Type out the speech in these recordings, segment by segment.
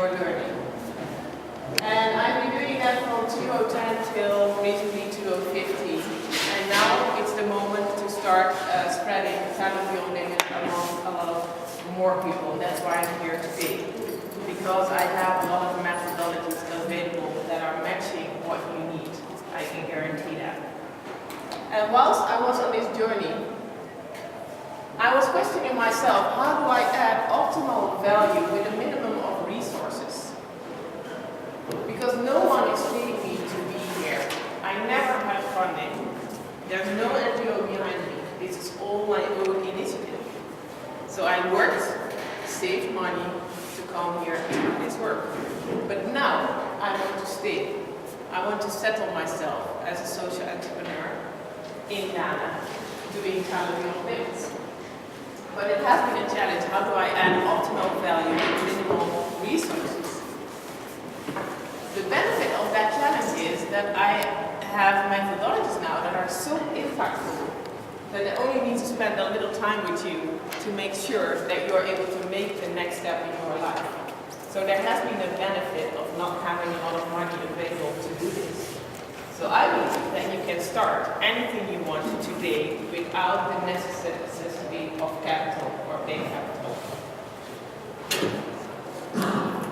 your learning. And I've been doing that from 2010 till recently 2015. And now it's the moment to start spreading philosophy on limits among a lot of more people. That's why I'm here today. Because I have a lot of methodologies available that are matching what you need. I can guarantee that. And whilst I was on this journey, I was questioning myself, how do I add optimal value with a minimum of resources? Because no one is paying me to be here. I never had funding. There's no NGO behind me. This is all my own initiative. So I worked, saved money to come here and do this work. But now I want to stay. I want to settle myself as a social entrepreneur in Ghana, doing philosophy on limits. But it has been a challenge. How do I add optimal value with minimal resources? The benefit of that challenge is that I have methodologies now that are so impactful that it only needs to spend a little time with you to make sure that you are able to make the next step in your life. So there has been a benefit of not having a lot of money available to do this. So I believe that you can start anything you want today without the necessity of capital or paying capital.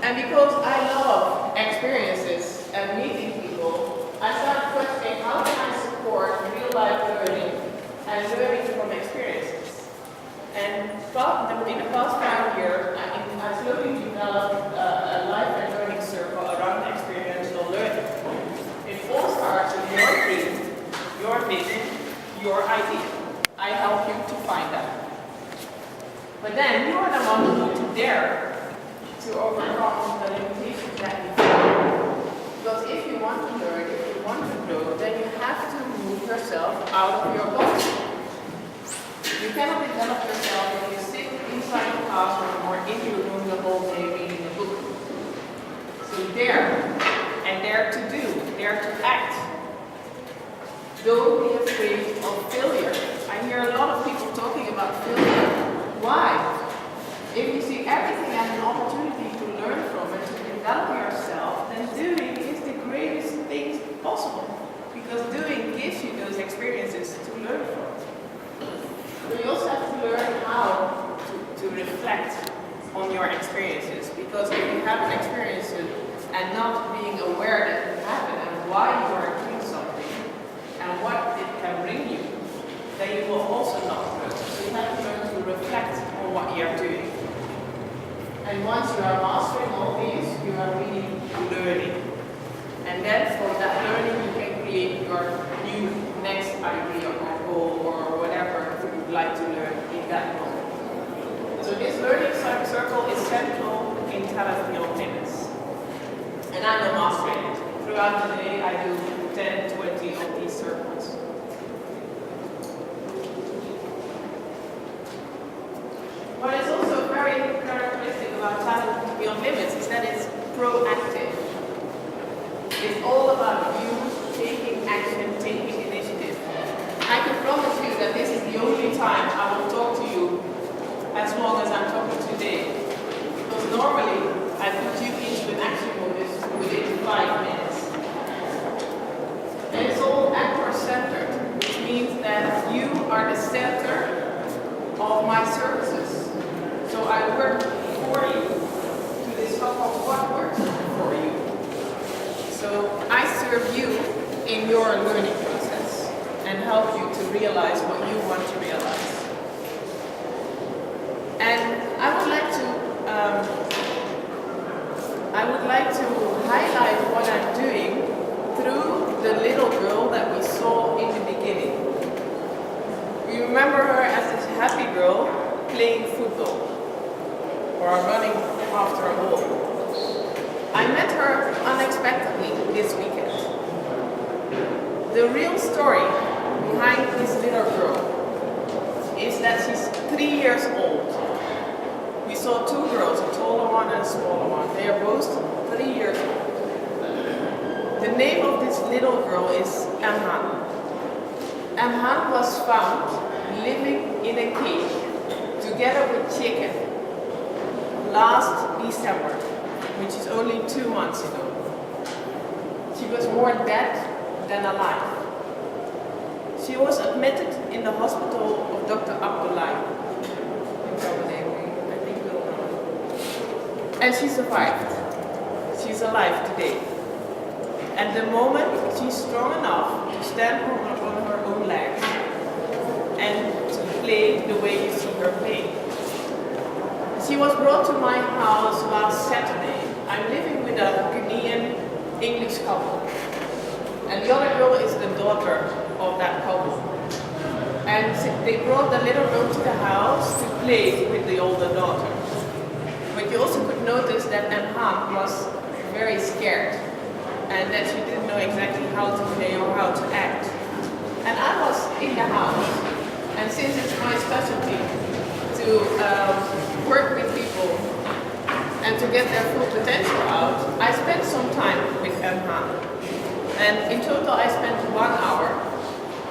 And because I love experiences and meeting people, I started questioning how can I support real-life learning and learning from experiences. And in the past 5 years, I slowly developed a life and learning circle around experiential learning. It all starts with your dream, your vision, your idea. I help you to find that. But then you are the one who need to dare to overcome the limitations that you find. Because if you want to learn, if you want to grow, then you have to move yourself out of your box. You cannot develop yourself when you sit inside the classroom or in your room the whole day reading a book. So dare, and dare to do, dare to act. Don't be afraid of failure. I hear a lot of people talking about failure. Why? If you see everything as an opportunity to learn from and to develop yourself, then doing is the greatest thing possible. Because doing gives you those experiences to learn from. So you also have to learn how to reflect on your experiences. Because if you have an experience and not being aware that it happened and why you are doing something and what it can bring you, then you will also not grow. So you have to learn to reflect on what you are doing. And once you are mastering all these, you are really learning. And then from that learning, you can create your new next idea or goal or whatever you would like to learn in that moment. So this learning circle is central in philosophy on limits. And I'm a master in it. Throughout the day, I do 10, 20 of these circles. What is also very characteristic about philosophy on limits is that it's proactive. It's all about you taking action, taking initiative. I can promise you that this is the only time I will talk to you as long as I'm talking today. Because normally, I put you into an action modus within 5 minutes. And it's all actor-centered, which means that you are the center of my services. So I work for you to discover what works for you. So I serve you in your learning process and help you to realize what you want to realize. And I would like to highlight what I'm doing through the little girl that we saw in the beginning. We remember her as this happy girl playing football or running after a ball. I met her unexpectedly this weekend. The real story behind this little girl is that she's 3 years old. We saw 2 girls, a taller one and a smaller one. They are both 3 years old. The name of this little girl is Amhan. Amhan was found living in a cage together with chicken last December which is only 2 months ago. She was more dead than alive. She was admitted in the hospital of Dr. Abdullahi in Copenhagen, I think you'll know. And she survived. She's alive today. At the moment, she's strong enough to stand on her own legs and to play the way you see her play. She was brought to my house last Saturday. I'm living with a Ghanaian English couple. And the other girl is the daughter of that couple. And they brought the little girl to the house to play with the older daughter. But you also could notice that Anham was very scared and that she didn't know exactly how to play or how to act. And I was in the house, and since it's my specialty to work with people and to get their full potential out, I spent some time with Anham. And in total I spent 1 hour.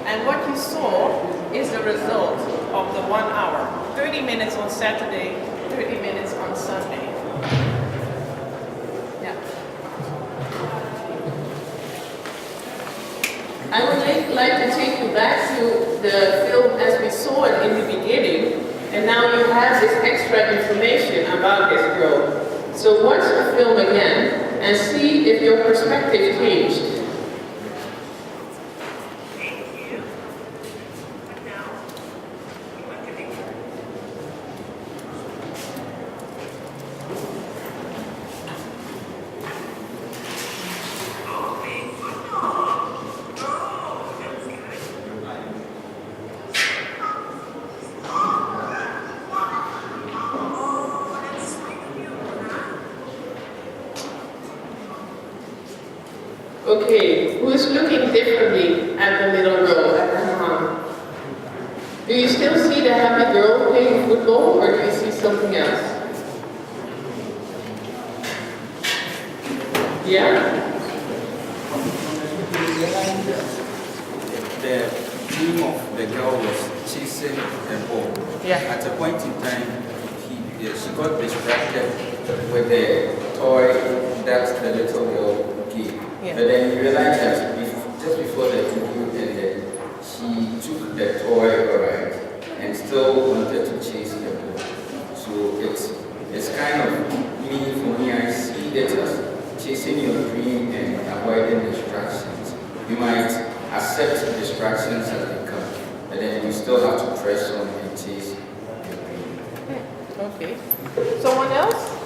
And what you saw is the result of the 1 hour. 30 minutes on Saturday, 30 minutes on Sunday. Yeah. I would like to take you back to the film as we saw it in the beginning, and now you have this extra information about this girl. So watch the film again and see if your perspective changed. Okay, who's looking differently at the little girl, at her mom? Do you still see the happy girl playing football, or do you see something else? Yeah? The theme of the girl was chasing a ball. Yeah. At a point in time, she got distracted with the toy that the little girl gave. Yeah. But then you realize that just before the video ended, she took the toy alright and still wanted to chase the ball. So it's kind of for me, I see it as chasing your dream and avoiding distractions. You might accept distractions as they come, but then you still have to press on and chase your dream. Okay. Someone else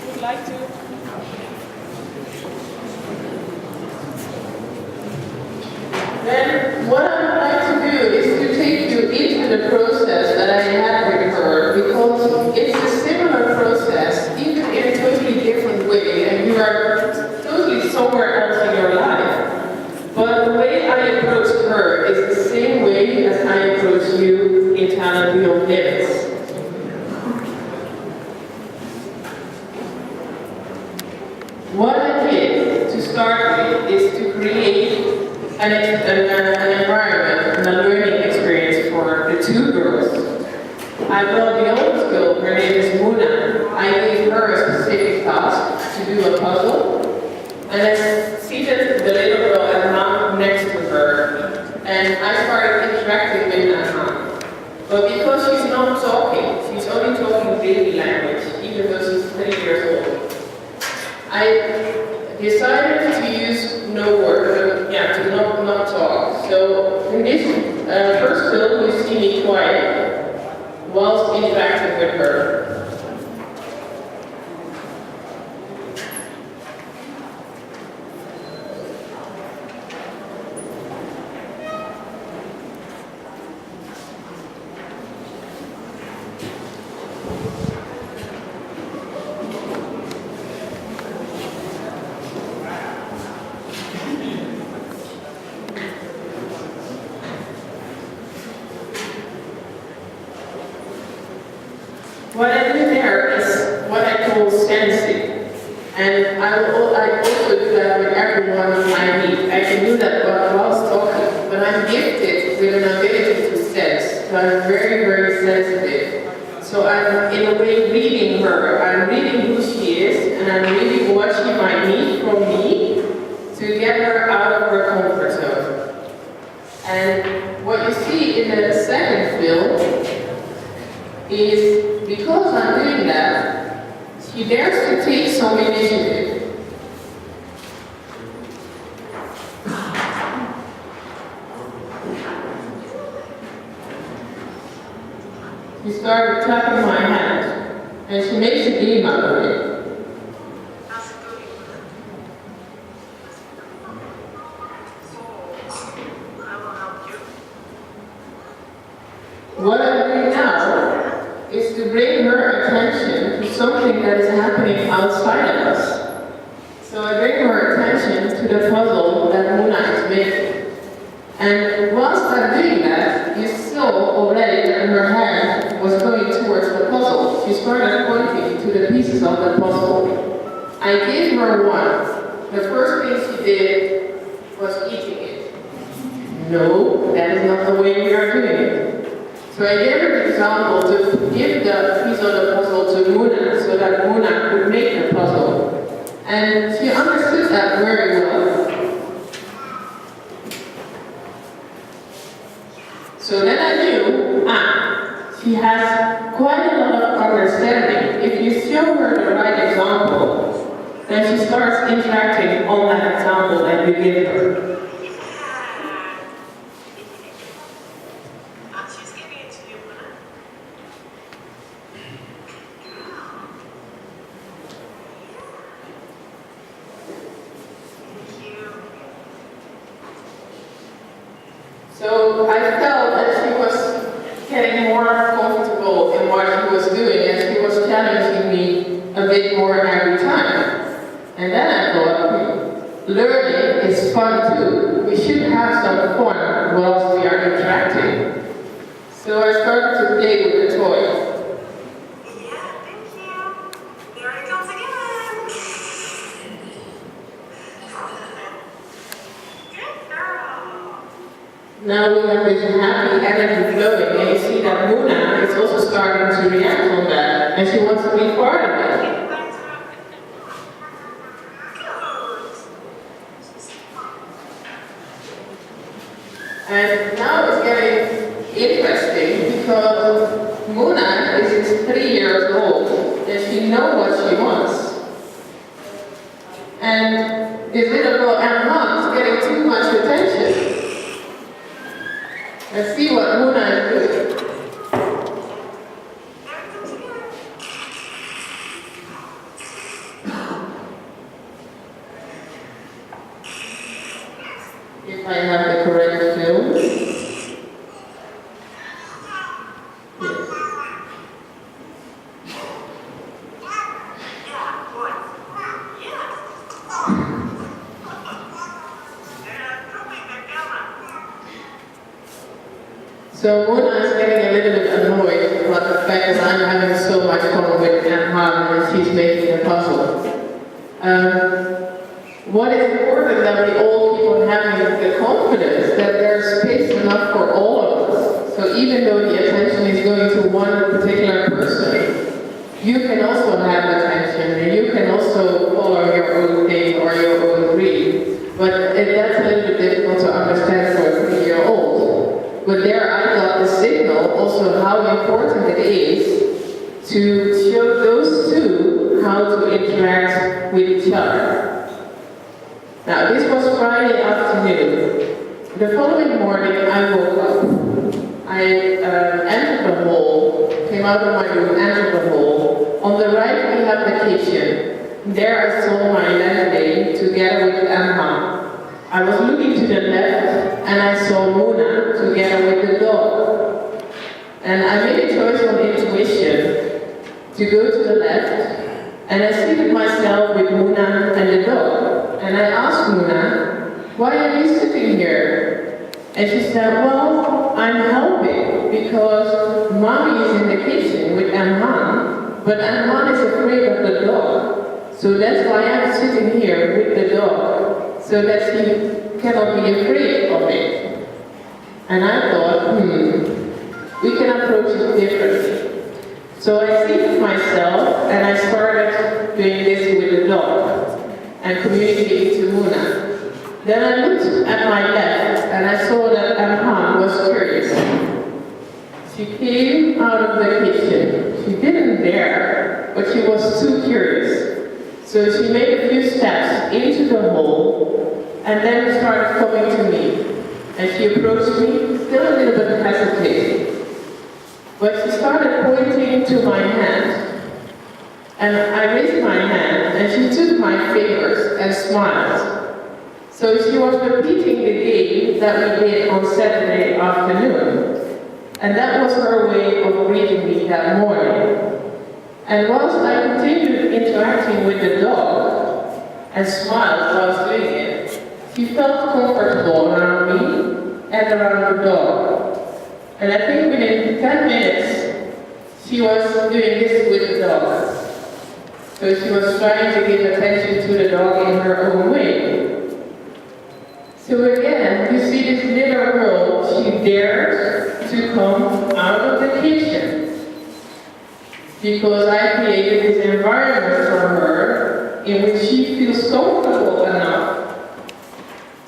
would like to? Then what I would like to do is to take you into the process that I had with her, because it's a similar process, even in a totally different way, and you are totally somewhere else in your life. But the way I approached her is the same way as I approach you in Talent Beyond Limits. What I did to start with is to create an environment and a learning experience for the two girls. I brought the oldest girl, her name is Muna. I gave her a specific task to do a puzzle, and I seated the little girl at her mom next to her, and I started interacting with her mom. But because she's not talking, she's only talking baby language, even though she's 3 years old, I decided to use no word, to not talk. So in this first film, you see me quiet whilst interacting with her. What I do there is what I call sensing. And I also do that with everyone I meet. I can do that whilst talking, but I'm gifted with an ability to sense. So I'm very, very sensitive. So I'm in a way reading her. I'm reading who she is, and really what she might need from me to get her out of her comfort zone. And what you see in the second film is because I'm doing that, she dares to take some initiative. She started tapping my hand, and she makes a game out of it. What I'm doing now is to bring her attention to something that is happening outside of us. So I bring her attention to the puzzle that Muna is making. And whilst I'm doing that, you saw already that her hand was going towards the puzzle. She started pointing to the pieces of the puzzle. I gave her one. The first thing she did was eating it. No, that is not the way we are doing it. So I gave her the example to give the piece of the puzzle to Muna so that Muna could make the puzzle. And she understood that very well. So then I knew, she has quite a lot of understanding. If you show her the right example, then she starts interacting on that example that you give her. So I felt that she was getting more comfortable in what she was doing, and she was challenging me a bit more every time. And then I thought, learning is fun too. We should have some fun whilst we are interacting. So I started to play with the toy. Now we have this happy energy flowing, and you see that Muna is also starting to react on that, and she wants to be part of it. And now it's getting interesting because Muna is 3 years old, and she knows what she wants. And this little girl Emma is getting too much attention. Let's see what Muna is doing. If I have the correct film. So Muna is getting a little bit annoyed about the fact that I'm having so much fun with Anne and she's making a puzzle. What is important that we all keep on having the confidence that there's space enough for all of us. So even though the attention is going to one particular person, you can also have attention and you can also follow your own thing or your own dream. But that's a little bit difficult to understand for a 3-year-old. But there I got the signal also how important it is to show those two how to interact with each other. Now this was Friday afternoon. The following morning I woke up. I entered the hall, came out of my room, entered the hall. On the right we have the kitchen. There I saw my landlady together with Emma. I was looking to the left and I saw Muna together with the dog. And I made a choice on intuition to go to the left, and I seated myself with Muna and the dog. And I asked Muna, why are you sitting here? And she said, well, I'm helping because Mommy is in the kitchen with Anhan, but Anhan is afraid of the dog. So that's why I'm sitting here with the dog, so that she cannot be afraid of it. And I thought, we can approach it differently. So I seated myself and I started doing this with the dog and communicating to Muna. Then I looked at my left and I saw that Amhan was curious. She came out of the kitchen. She didn't dare, but she was too curious. So she made a few steps into the hole and then started coming to me. And she approached me, still a little bit hesitating. But she started pointing to my hand. And I raised my hand and she took my fingers and smiled. So she was repeating the game that we did on Saturday afternoon. And that was her way of greeting me that morning. And whilst I continued interacting with the dog and smiled while I was doing it, she felt comfortable around me and around the dog. And I think within 10 minutes, she was doing this with the dog. So she was trying to give attention to the dog in her own way. So again, you see this little girl, she dares to come out of the kitchen. Because I created this environment for her in which she feels comfortable enough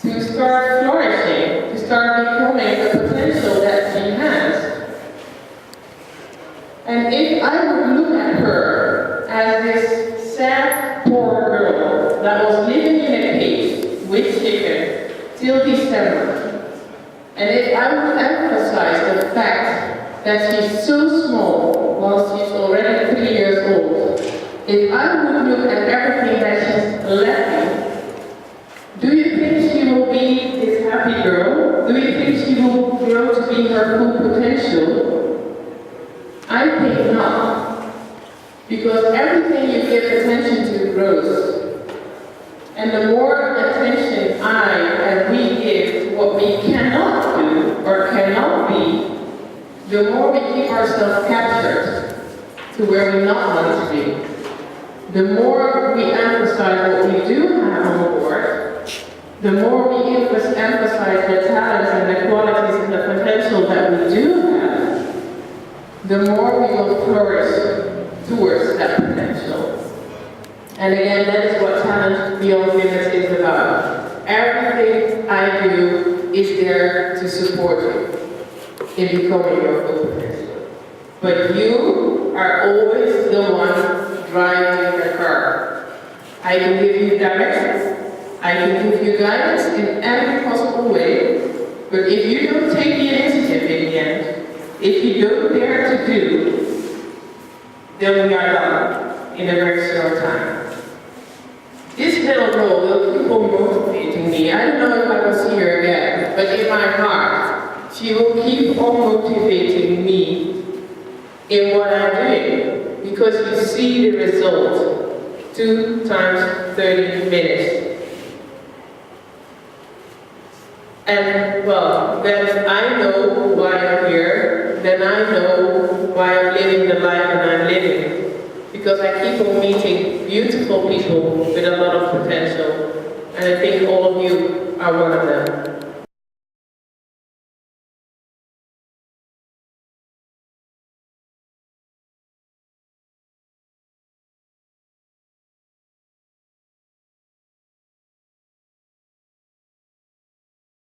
to start flourishing, to start becoming the potential that she has. And if I would look at her as this sad, poor girl that was living in a cage with chicken till December, and if I would emphasize the fact that she's so small while she's already 3 years old, if I would look at everything that she's lacking, do you think she will be this happy girl? Do you think she will grow to be her full potential? I think not. Because everything you give attention to grows. And the more attention I and we give to what we cannot do or cannot be, the more we keep ourselves captured to where we not want to be. The more we emphasize what we do have on board, the more we emphasize the talents and the qualities and the potential that we do have, the more we will flourish towards that potential. And again, that is what Talent Beyond Limits is about. Everything I do is there to support you in becoming your full potential. But you are always the one driving the car. I can give you directions, I can give you guidance in every possible way, but if you don't take the initiative in the end, if you don't dare to do, then we are done in a very short time. This little girl will keep on motivating me. I don't know if I will see her again, but in my heart, she will keep on motivating me in what I'm doing, because you see the result 2 times 30 minutes. And well, then I know why I'm here, then I know why I'm living the life that I'm living. Because I keep on meeting beautiful people with a lot of potential, and I think all of you are one of them.